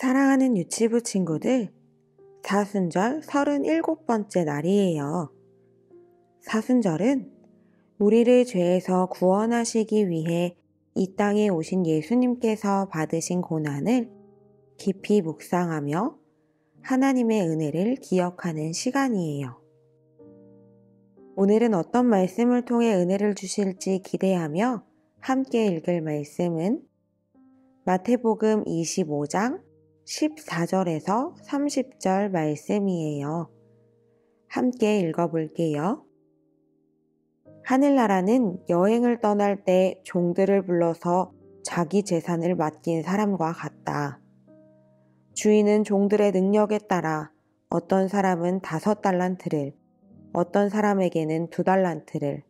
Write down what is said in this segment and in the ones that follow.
사랑하는 유치부 친구들, 사순절 37번째 날이에요. 사순절은 우리를 죄에서 구원하시기 위해 이 땅에 오신 예수님께서 받으신 고난을 깊이 묵상하며 하나님의 은혜를 기억하는 시간이에요. 오늘은 어떤 말씀을 통해 은혜를 주실지 기대하며 함께 읽을 말씀은 마태복음 25장 14절에서 30절 말씀이에요. 함께 읽어볼게요. 하늘나라는 여행을 떠날 때 종들을 불러서 자기 재산을 맡긴 사람과 같다. 주인은 종들의 능력에 따라 어떤 사람은 5달란트를, 어떤 사람에게는 2달란트를,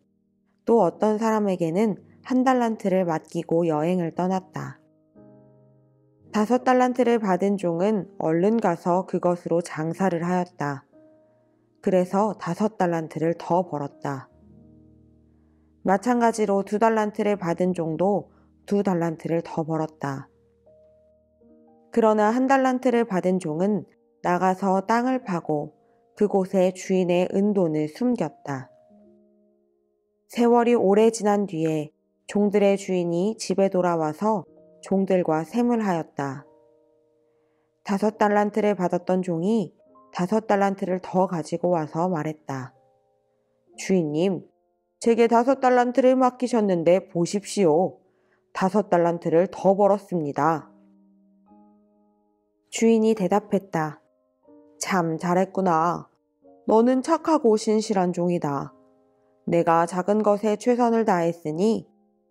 또 어떤 사람에게는 1달란트를 맡기고 여행을 떠났다. 5달란트를 받은 종은 얼른 가서 그것으로 장사를 하였다. 그래서 5달란트를 더 벌었다. 마찬가지로 2달란트를 받은 종도 2달란트를 더 벌었다. 그러나 1달란트를 받은 종은 나가서 땅을 파고 그곳에 주인의 은돈을 숨겼다. 세월이 오래 지난 뒤에 종들의 주인이 집에 돌아와서 종들과 셈을하였다. 5달란트를 받았던 종이 5달란트를 더 가지고 와서 말했다. 주인님, 제게 5달란트를 맡기셨는데 보십시오. 5달란트를 더 벌었습니다. 주인이 대답했다. 참 잘했구나. 너는 착하고 신실한 종이다. 내가 작은 것에 최선을 다했으니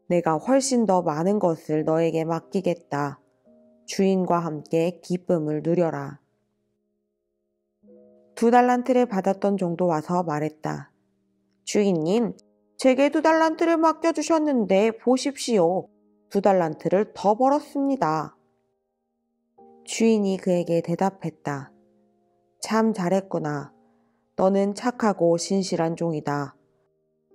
내가 훨씬 더 많은 것을 너에게 맡기겠다. 주인과 함께 기쁨을 누려라. 2달란트를 받았던 종도 와서 말했다. 주인님, 제게 2달란트를 맡겨주셨는데 보십시오. 2달란트를 더 벌었습니다. 주인이 그에게 대답했다. 참 잘했구나. 너는 착하고 신실한 종이다.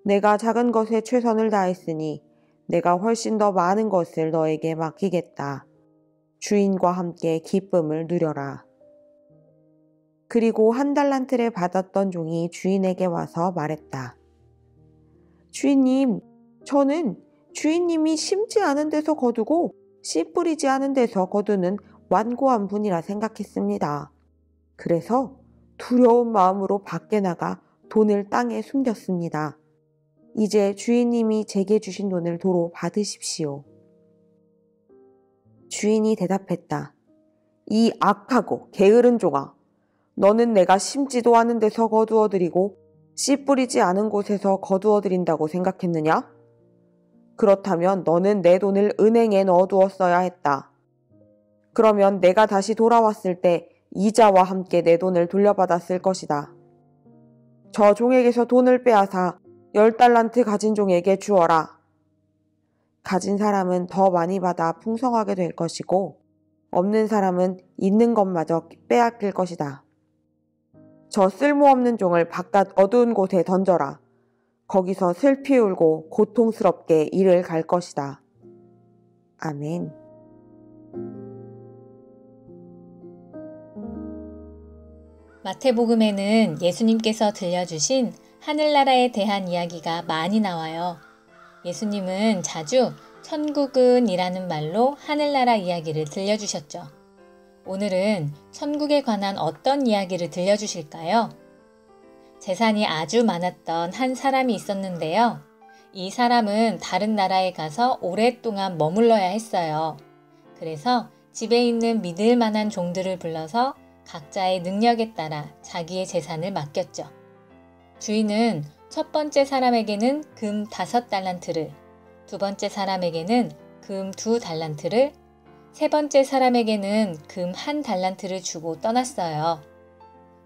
내가 작은 것에 최선을 다했으니 내가 훨씬 더 많은 것을 너에게 맡기겠다. 주인과 함께 기쁨을 누려라. 그리고 1달란트를 받았던 종이 주인에게 와서 말했다. 주인님, 저는 주인님이 심지 않은 데서 거두고 씨 뿌리지 않은 데서 거두는 완고한 분이라 생각했습니다. 그래서 두려운 마음으로 밖에 나가 돈을 땅에 숨겼습니다. 이제 주인님이 제게 주신 돈을 도로 받으십시오. 주인이 대답했다. 이 악하고 게으른 종아, 너는 내가 심지도 않은 데서 거두어드리고 씨 뿌리지 않은 곳에서 거두어드린다고 생각했느냐? 그렇다면 너는 내 돈을 은행에 넣어두었어야 했다. 그러면 내가 다시 돌아왔을 때 이자와 함께 내 돈을 돌려받았을 것이다. 저 종에게서 돈을 빼앗아 10달란트 가진 종에게 주어라. 가진 사람은 더 많이 받아 풍성하게 될 것이고 없는 사람은 있는 것마저 빼앗길 것이다. 저 쓸모없는 종을 바깥 어두운 곳에 던져라. 거기서 슬피 울고 고통스럽게 이를 갈 것이다. 아멘. 마태복음에는 예수님께서 들려주신 하늘나라에 대한 이야기가 많이 나와요. 예수님은 자주 천국은 이라는 말로 하늘나라 이야기를 들려주셨죠. 오늘은 천국에 관한 어떤 이야기를 들려주실까요? 재산이 아주 많았던 한 사람이 있었는데요. 이 사람은 다른 나라에 가서 오랫동안 머물러야 했어요. 그래서 집에 있는 믿을 만한 종들을 불러서 각자의 능력에 따라 자기의 재산을 맡겼죠. 주인은 첫 번째 사람에게는 금 5달란트를, 두 번째 사람에게는 금 2달란트를, 세 번째 사람에게는 금 1달란트를 주고 떠났어요.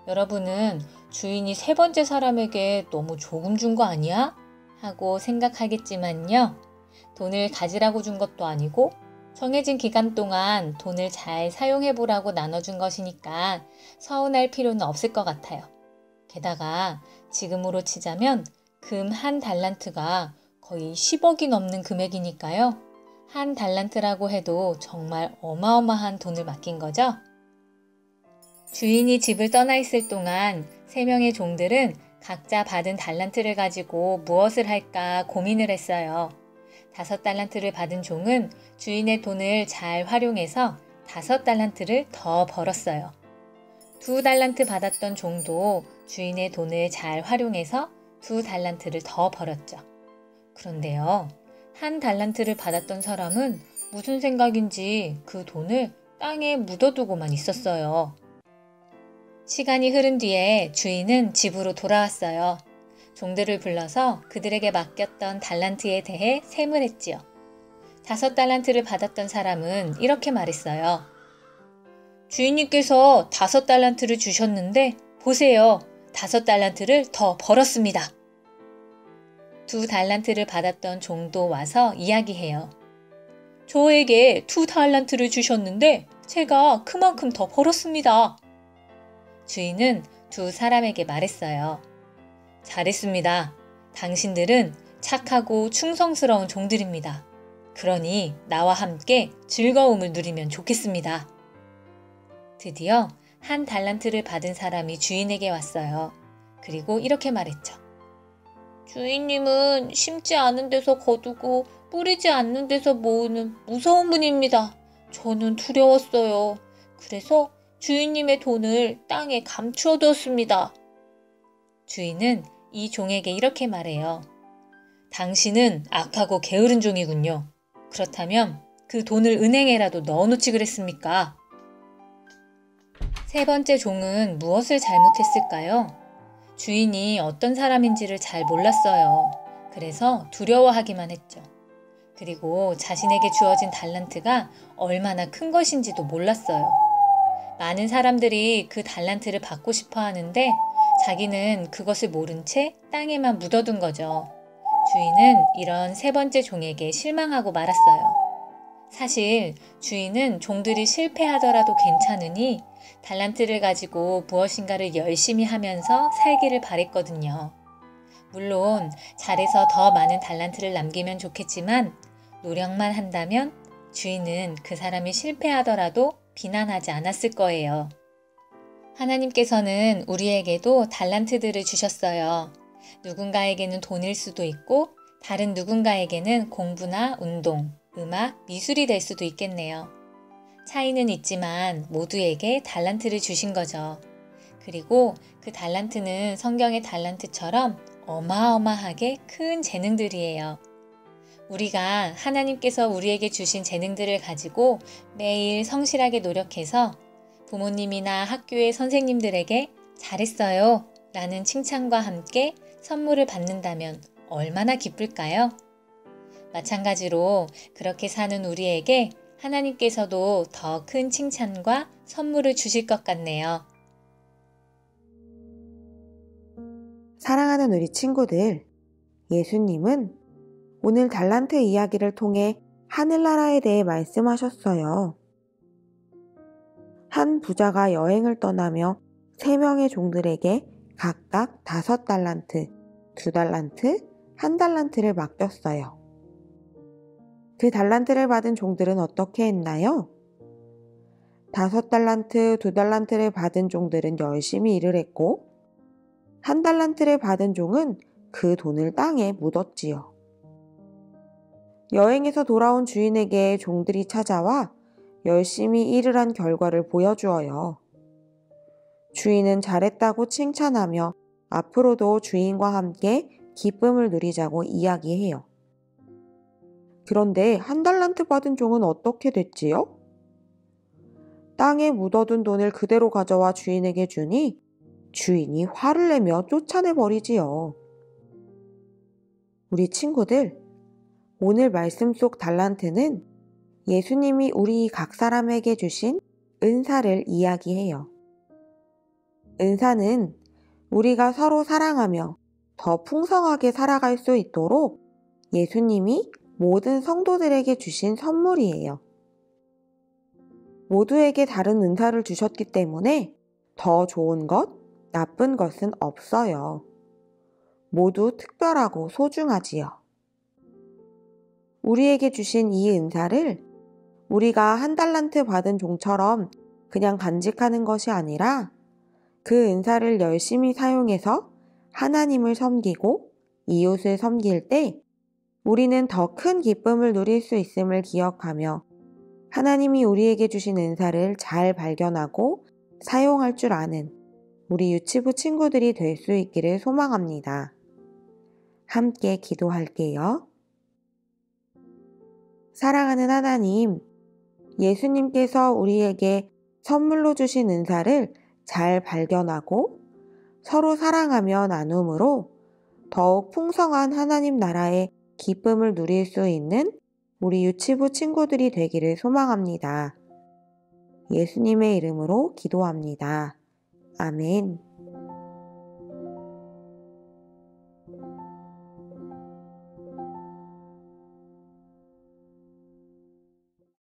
여러분은 주인이 세 번째 사람에게 너무 조금 준 거 아니야? 하고 생각하겠지만요. 돈을 가지라고 준 것도 아니고 정해진 기간 동안 돈을 잘 사용해보라고 나눠준 것이니까 서운할 필요는 없을 것 같아요. 게다가 지금으로 치자면 금 1달란트가 거의 10억이 넘는 금액이니까요. 한 달란트라고 해도 정말 어마어마한 돈을 맡긴 거죠. 주인이 집을 떠나 있을 동안 3명의 종들은 각자 받은 달란트를 가지고 무엇을 할까 고민을 했어요. 5달란트를 받은 종은 주인의 돈을 잘 활용해서 5달란트를 더 벌었어요. 2달란트 받았던 종도 주인의 돈을 잘 활용해서 2달란트를 더 벌었죠. 그런데요, 1달란트를 받았던 사람은 무슨 생각인지 그 돈을 땅에 묻어두고만 있었어요. 시간이 흐른 뒤에 주인은 집으로 돌아왔어요. 종들을 불러서 그들에게 맡겼던 달란트에 대해 셈을 했지요. 5달란트를 받았던 사람은 이렇게 말했어요. 주인님께서 5달란트를 주셨는데 보세요. 5달란트를 더 벌었습니다. 2달란트를 받았던 종도 와서 이야기해요. 저에게 2달란트를 주셨는데 제가 그만큼 더 벌었습니다. 주인은 2 사람에게 말했어요. 잘했습니다. 당신들은 착하고 충성스러운 종들입니다. 그러니 나와 함께 즐거움을 누리면 좋겠습니다. 드디어 1달란트를 받은 사람이 주인에게 왔어요. 그리고 이렇게 말했죠. 주인님은 심지 않은 데서 거두고 뿌리지 않는 데서 모으는 무서운 분입니다. 저는 두려웠어요. 그래서 주인님의 돈을 땅에 감추어 두었습니다. 주인은 이 종에게 이렇게 말해요. 당신은 악하고 게으른 종이군요. 그렇다면 그 돈을 은행에라도 넣어놓지 그랬습니까? 3번째 종은 무엇을 잘못했을까요? 주인이 어떤 사람인지를 잘 몰랐어요. 그래서 두려워하기만 했죠. 그리고 자신에게 주어진 달란트가 얼마나 큰 것인지도 몰랐어요. 많은 사람들이 그 달란트를 받고 싶어 하는데 자기는 그것을 모른 채 땅에만 묻어둔 거죠. 주인은 이런 3번째 종에게 실망하고 말았어요. 사실 주인은 종들이 실패하더라도 괜찮으니 달란트를 가지고 무엇인가를 열심히 하면서 살기를 바랬거든요. 물론 잘해서 더 많은 달란트를 남기면 좋겠지만 노력만 한다면 주인은 그 사람이 실패하더라도 비난하지 않았을 거예요. 하나님께서는 우리에게도 달란트들을 주셨어요. 누군가에게는 돈일 수도 있고 다른 누군가에게는 공부나 운동, 음악, 미술이 될 수도 있겠네요. 차이는 있지만 모두에게 달란트를 주신 거죠. 그리고 그 달란트는 성경의 달란트처럼 어마어마하게 큰 재능들이에요. 우리가 하나님께서 우리에게 주신 재능들을 가지고 매일 성실하게 노력해서 부모님이나 학교의 선생님들에게 잘했어요 라는 칭찬과 함께 선물을 받는다면 얼마나 기쁠까요? 마찬가지로 그렇게 사는 우리에게 하나님께서도 더 큰 칭찬과 선물을 주실 것 같네요. 사랑하는 우리 친구들, 예수님은 오늘 달란트 이야기를 통해 하늘나라에 대해 말씀하셨어요. 한 부자가 여행을 떠나며 3명의 종들에게 각각 5달란트, 2달란트, 1달란트를 맡겼어요. 그 달란트를 받은 종들은 어떻게 했나요? 5달란트, 2달란트를 받은 종들은 열심히 일을 했고 1달란트를 받은 종은 그 돈을 땅에 묻었지요. 여행에서 돌아온 주인에게 종들이 찾아와 열심히 일을 한 결과를 보여주어요. 주인은 잘했다고 칭찬하며 앞으로도 주인과 함께 기쁨을 누리자고 이야기해요. 그런데 1달란트 받은 종은 어떻게 됐지요? 땅에 묻어둔 돈을 그대로 가져와 주인에게 주니 주인이 화를 내며 쫓아내버리지요. 우리 친구들, 오늘 말씀 속 달란트는 예수님이 우리 각 사람에게 주신 은사를 이야기해요. 은사는 우리가 서로 사랑하며 더 풍성하게 살아갈 수 있도록 예수님이 모든 성도들에게 주신 선물이에요. 모두에게 다른 은사를 주셨기 때문에 더 좋은 것, 나쁜 것은 없어요. 모두 특별하고 소중하지요. 우리에게 주신 이 은사를 우리가 한 달란트 받은 종처럼 그냥 간직하는 것이 아니라 그 은사를 열심히 사용해서 하나님을 섬기고 이웃을 섬길 때 우리는 더 큰 기쁨을 누릴 수 있음을 기억하며 하나님이 우리에게 주신 은사를 잘 발견하고 사용할 줄 아는 우리 유치부 친구들이 될 수 있기를 소망합니다. 함께 기도할게요. 사랑하는 하나님, 예수님께서 우리에게 선물로 주신 은사를 잘 발견하고 서로 사랑하며 나눔으로 더욱 풍성한 하나님 나라의 기쁨을 누릴 수 있는 우리 유치부 친구들이 되기를 소망합니다. 예수님의 이름으로 기도합니다. 아멘.